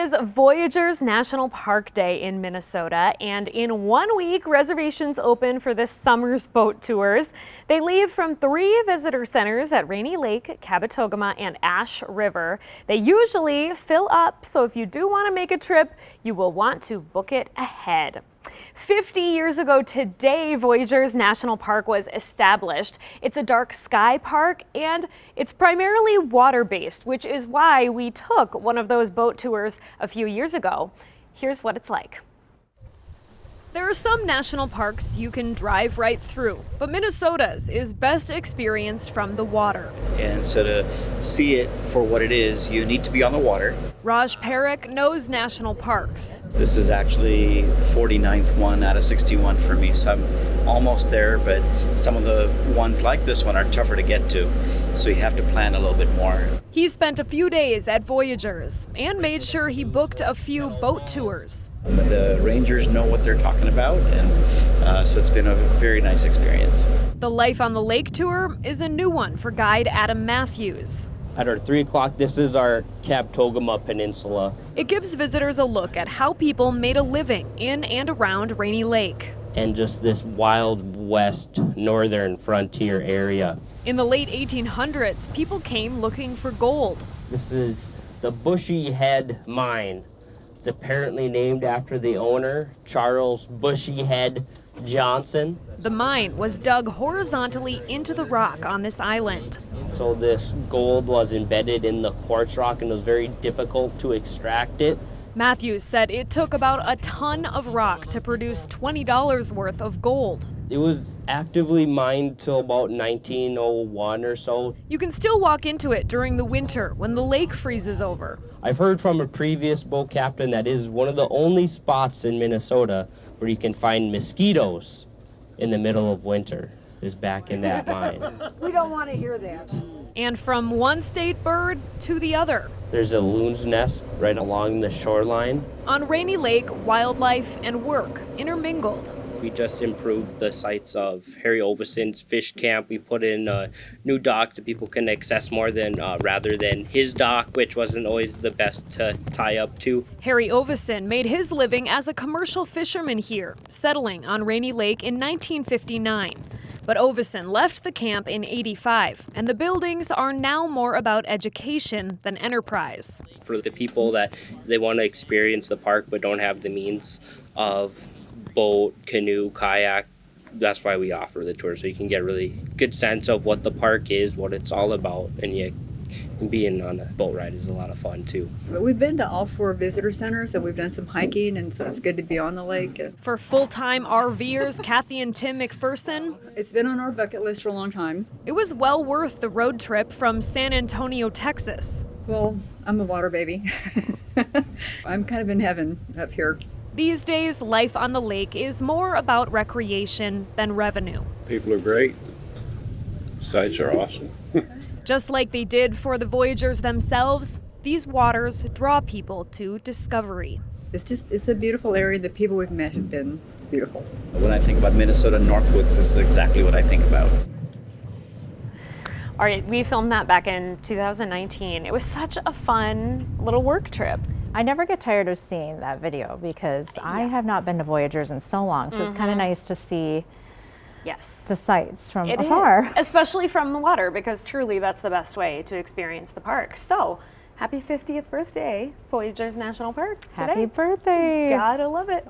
is Voyageurs National Park Day in Minnesota, and in 1 week, reservations open for this summer's boat tours. They leave from 3 visitor centers at Rainy Lake, Kabetogama, and Ash River. They usually fill up, so if you do want to make a trip, you will want to book it ahead. 50 years ago today, Voyageurs National Park was established. It's a dark sky park, and it's primarily water-based, which is why we took one of those boat tours a few years ago. Here's what it's like. There are some national parks you can drive right through, but Minnesota's is best experienced from the water. And so to see it for what it is, you need to be on the water. Raj Parekh knows national parks. This is actually the 49th one out of 61 for me, so I'm almost there, but some of the ones like this one are tougher to get to, so you have to plan a little bit more. He spent a few days at Voyageurs and made sure he booked a few boat tours. The rangers know what they're talking about, and so it's been a very nice experience. The Life on the Lake tour is a new one for guide Adam Matthews. At our 3 o'clock, this is our Kabetogama Peninsula. It gives visitors a look at how people made a living in and around Rainy Lake. And just this Wild West northern frontier area. In the late 1800s, people came looking for gold. This is the Bushy Head Mine. It's apparently named after the owner, Charles Bushy Head Johnson. The mine was dug horizontally into the rock on this island. So this gold was embedded in the quartz rock and it was very difficult to extract it. Matthews said it took about a ton of rock to produce $20 worth of gold. It was actively mined till about 1901 or so. You can still walk into it during the winter when the lake freezes over. I've heard from a previous boat captain that is one of the only spots in Minnesota where you can find mosquitoes in the middle of winter, is back in that mine. We don't want to hear that. And from one state bird to the other. There's a loon's nest right along the shoreline. On Rainy Lake, wildlife and work intermingled. We just improved the sites of Harry Oveson's fish camp. We put in a new dock that people can access more than rather than his dock, which wasn't always the best to tie up to. Harry Oveson made his living as a commercial fisherman here, settling on Rainy Lake in 1959. But Oveson left the camp in '85, and the buildings are now more about education than enterprise. For the people that they want to experience the park but don't have the means of boat, canoe, kayak, that's why we offer the tour, so you can get a really good sense of what the park is, what it's all about, and being on a boat ride is a lot of fun too. We've been to all 4 visitor centers, and we've done some hiking, and so it's good to be on the lake. For full-time RVers, Kathy and Tim McPherson, It's been on our bucket list for a long time. it was well worth the road trip from San Antonio, Texas. Well, I'm a water baby. I'm kind of in heaven up here. These days, life on the lake is more about recreation than revenue. People are great. Sites are awesome. Just like they did for the Voyageurs themselves, these waters draw people to discovery. It's a beautiful area. The people we've met have been beautiful. When I think about Minnesota Northwoods, this is exactly what I think about. All right, we filmed that back in 2019. It was such a fun little work trip. I never get tired of seeing that video because I have not been to Voyageurs in so long, so it's kind of nice to see the sights from afar. Especially from the water, because truly that's the best way to experience the park. So, happy 50th birthday, Voyageurs National Park today. Happy birthday! Gotta love it.